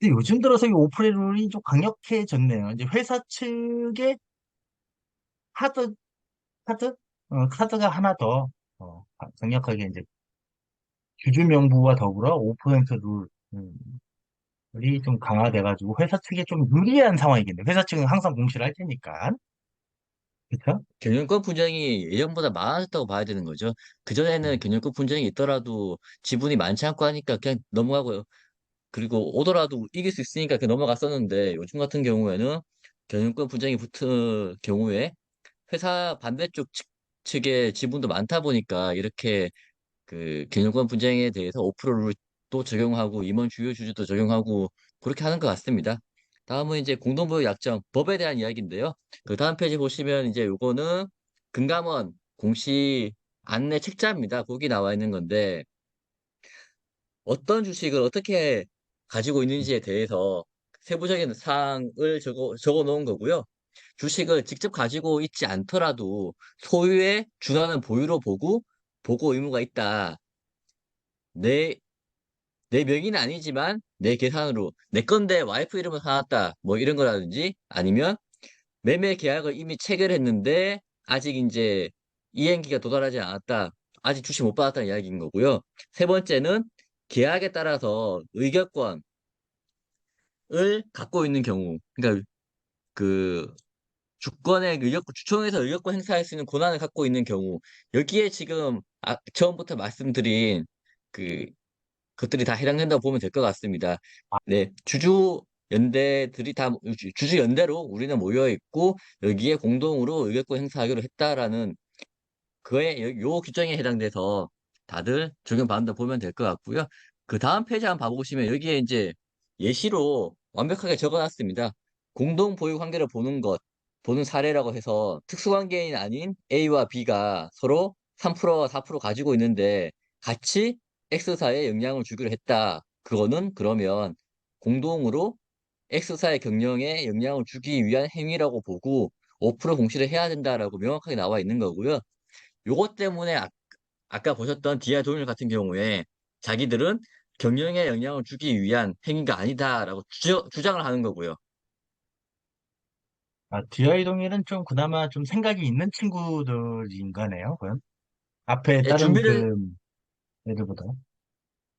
근데 요즘 들어서 이 오프레 룰이 좀 강력해졌네요. 이제 회사 측에 카드, 카드? 카드가 하나 더, 강력하게 이제 주주 명부와 더불어 5% 룰이 좀 강화돼가지고 회사 측에 좀 유리한 상황이겠네요. 회사 측은 항상 공시를 할 테니까. 그쵸? 경영권 분쟁이 예전보다 많아졌다고 봐야 되는 거죠. 그전에는 음. 경영권 분쟁이 있더라도 지분이 많지 않고 하니까 그냥 넘어가고요. 그리고 오더라도 이길 수 있으니까 그냥 넘어갔었는데 요즘 같은 경우에는 경영권 분쟁이 붙은 경우에 회사 반대쪽 측에 지분도 많다 보니까 이렇게 그 경영권 분쟁에 대해서 5%를 또 적용하고 임원 주요 주주도 적용하고 그렇게 하는 것 같습니다. 다음은 이제 공동부의 약정, 법에 대한 이야기인데요. 그 다음 페이지 보시면 이제 요거는 금감원 공시 안내 책자입니다. 거기 나와 있는 건데 어떤 주식을 어떻게 가지고 있는지에 대해서 세부적인 사항을 적어 놓은 거고요. 주식을 직접 가지고 있지 않더라도 소유에 준하는 보유로 보고 의무가 있다. 내, 내 명의는 아니지만 내 계산으로 내 건데 와이프 이름을 사놨다. 뭐 이런 거라든지 아니면 매매 계약을 이미 체결했는데 아직 이제 이행기가 도달하지 않았다. 아직 주식 못 받았다는 이야기인 거고요. 세 번째는 계약에 따라서 의결권을 갖고 있는 경우. 그러니까 그 주권의 주총에서 의결권 행사할 수 있는 권한을 갖고 있는 경우. 여기에 지금 처음부터 말씀드린 그 것들이 다 해당된다고 보면 될 것 같습니다. 네, 연대들이 다 주주 연대로 우리는 모여 있고 여기에 공동으로 의결권 행사하기로 했다라는 그의 요 규정에 해당돼서 다들 적용받는다 보면 될 것 같고요. 그 다음 페이지 한번 봐보시면 여기에 이제 예시로 완벽하게 적어놨습니다. 공동 보유 관계를 보는 사례라고 해서 특수관계인 아닌 A와 B가 서로 3%와 4% 가지고 있는데 같이 X사에 영향을 주기로 했다. 그거는 그러면 공동으로 X사의 경영에 영향을 주기 위한 행위라고 보고 5% 공시를 해야 된다라고 명확하게 나와 있는 거고요. 요것 때문에 아까 보셨던 디아 도일 같은 경우에 자기들은 경영에 영향을 주기 위한 행위가 아니다라고 주장을 하는 거고요. DI 동일은 좀 그나마 좀 생각이 있는 친구들인 거네요. 그럼 앞에 예, 다른 그 애들보다.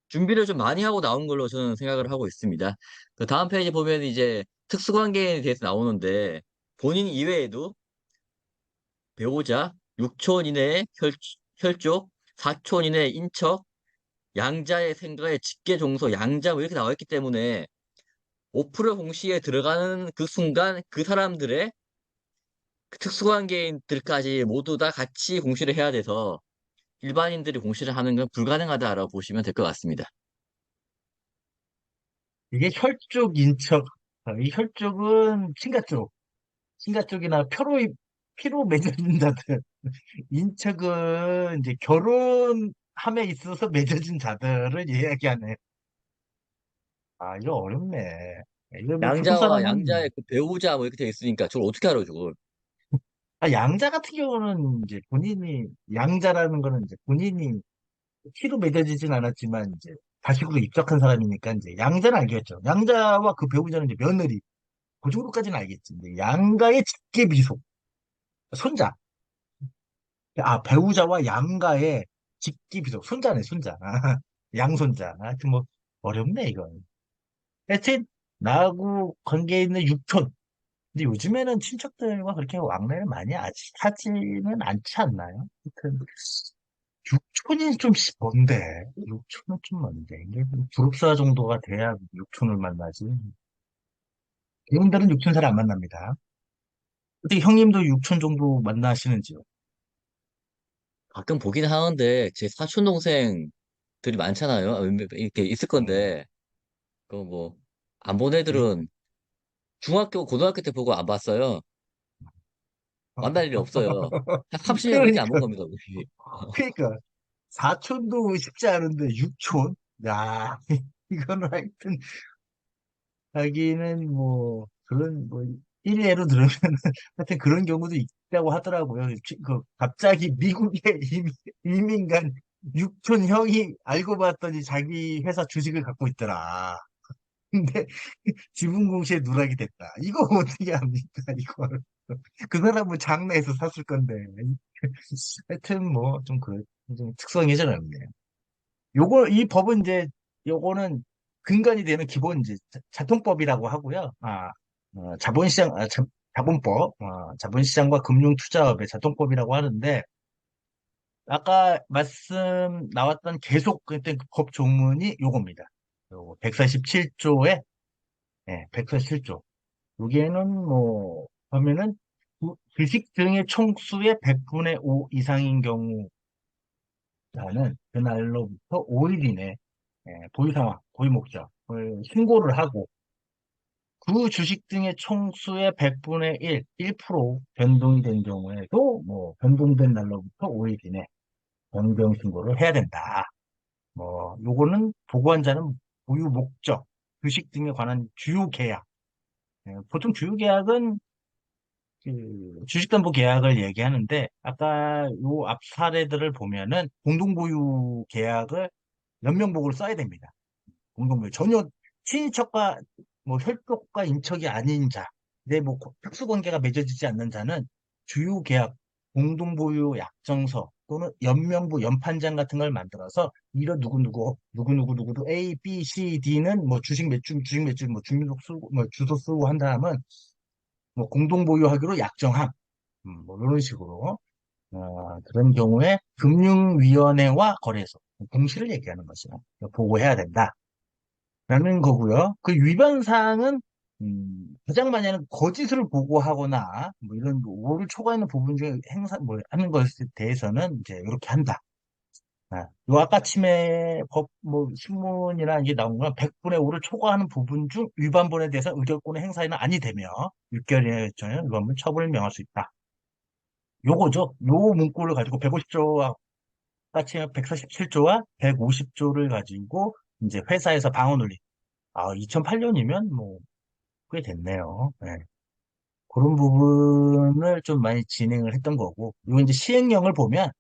준비를 좀 많이 하고 나온 걸로 저는 생각을 하고 있습니다. 그 다음 페이지 보면 이제 특수관계에 대해서 나오는데 본인 이외에도 배우자, 6촌 이내의 혈족, 4촌 이내의 인척, 양자의 생가의 직계 종소, 양자 뭐 이렇게 나와 있기 때문에 5% 공시에 들어가는 그 순간 그 사람들의 그 특수관계인들까지 모두 다 같이 공시를 해야 돼서 일반인들이 공시를 하는 건 불가능하다라고 보시면 될 것 같습니다. 이게 혈족 인척, 이 혈족은 친가 쪽, 친가 쪽이나 피로 맺어진 자들. 인척은 이제 결혼함에 있어서 맺어진 자들을 이야기하네. 아, 이거 어렵네. 이거 뭐 부동 양자와 산업은, 양자의 그 배우자 뭐 이렇게 돼 있으니까 저걸 어떻게 알아, 저걸. 양자 같은 경우는 이제 본인이, 양자라는 거는 이제 본인이 피로 맺어지진 않았지만 이제 다식으로 입적한 사람이니까 이제 양자는 알겠죠. 양자와 그 배우자는 이제 며느리. 그 정도까지는 알겠지. 이제 양가의 직계 비속. 손자. 배우자와 양가의 직계 비속. 손자네, 손자. 양손자. 하여튼 뭐, 어렵네, 이건. 하여튼, 나하고 관계 있는 육촌. 근데 요즘에는 친척들과 그렇게 왕래를 많이 하지는 않지 않나요? 하여튼, 육촌이 좀 뭔데? 육촌은 좀 뭔데? 이게 뭐 부럽사 정도가 돼야 육촌을 만나지. 배우들은 육촌 잘 안 만납니다. 어떻게 형님도 육촌 정도 만나시는지요? 가끔 보긴 하는데 제 사촌 동생들이 많잖아요. 이렇게 있을 음, 건데 그 뭐 안 본 예? 애들은 중학교, 고등학교 때 보고 안 봤어요. 만날 일이 없어요. 한 30년 넘게 안 본 그러니까, 겁니다, 우리. 그러니까, 사촌도 쉽지 않은데 육촌? 야, 이거는 하여튼, 자기는 뭐, 그런, 뭐, 일례로 들으면, 하여튼 그런 경우도 있다고 하더라고요. 갑자기 미국에 이민 간 육촌 형이 알고 봤더니 자기 회사 주식을 갖고 있더라. 근데 지분 공시에 누락이 됐다. 이거 어떻게 합니까, 이걸. 그 사람은 장래에서 샀을 건데. 하여튼 뭐, 좀 특성이 좀 없네요. 이 법은 이제, 요거는 근간이 되는 기본 이제 자통법이라고 하고요. 자본시장, 자본법, 자본시장과 금융투자업의 자통법이라고 하는데, 아까 말씀 나왔던 계속 그때 법 조문이 요겁니다. 요거 147조에, 147조. 여기에는 뭐, 보면은, 주식 등의 총수의 100분의 5 이상인 경우는 그날로부터 5일 이내 보유 상황, 보유 목적을 신고를 하고 그 주식 등의 총수의 100분의 1, 1% 변동이 된 경우에도 뭐 변동된 날로부터 5일 이내 변경 신고를 해야 된다. 뭐 요거는 보고한 자는 보유 목적, 주식 등에 관한 주요 계약. 보통 주요 계약은 그 주식담보 계약을 얘기하는데 아까 요 앞 사례들을 보면은 공동보유 계약을 연명복으로 써야 됩니다. 공동묘 전혀 친인척과 뭐 혈족과 인척이 아닌 자, 내 뭐 특수관계가 맺어지지 않는 자는 주요 계약, 공동보유 약정서 또는 연명부 연판장 같은 걸 만들어서 이런 누구누구도 A, B, C, D는 뭐 주식 매출 뭐 주민등 쓰고 뭐 주소 쓰고 한 다음은 뭐 공동보유하기로 약정함, 뭐 이런 식으로 그런 경우에 금융위원회와 거래소 공시를 얘기하는 것이요. 보고해야 된다. 라는 거고요. 그 위반 사항은 가장 많이 하는 거짓을 보고하거나 뭐 이런 오를 초과하는 부분 중에 행사 뭐 하는 것에 대해서는 이제 이렇게 한다. 요 아까 침해 법 뭐 신문이나 이게 나온 건 100분의 5를 초과하는 부분 중 위반본에 대해서 의결권의 행사에는 아니 되며 6개월 이내에 위반본 처분을 명할 수 있다. 요거죠. 요 문구를 가지고 150조와 아까 147조와 150조를 가지고 이제 회사에서 방어 논리 2008년이면 뭐, 꽤 됐네요. 네. 그런 부분을 좀 많이 진행을 했던 거고, 이거 이제 시행령을 보면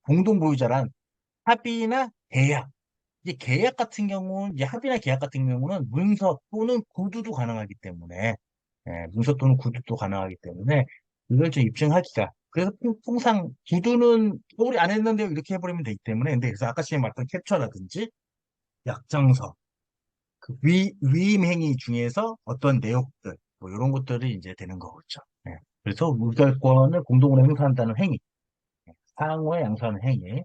공동보유자란 합의나 계약. 이제 계약 같은 경우는, 이제 합의나 계약 같은 경우는 문서 또는 구두도 가능하기 때문에, 문서 또는 구두도 가능하기 때문에, 이걸 좀 입증하기가. 그래서 통상 구두는 우리 안 했는데요. 이렇게 해버리면 되기 때문에, 근데 그래서 아까 지금 말했던 캡처라든지, 약정서, 그 위임 행위 중에서 어떤 내역들, 뭐 이런 것들이 이제 되는 거겠죠. 그래서 물결권을 공동으로 행사한다는 행위, 상호에 양수하는 행위,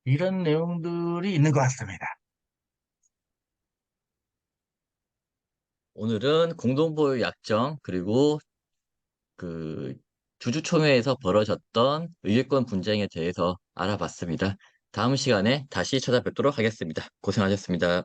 이런 내용들이 있는 것 같습니다. 오늘은 공동보유 약정 그리고 그 주주총회에서 벌어졌던 의결권 분쟁에 대해서 알아봤습니다. 다음 시간에 다시 찾아뵙도록 하겠습니다. 고생하셨습니다.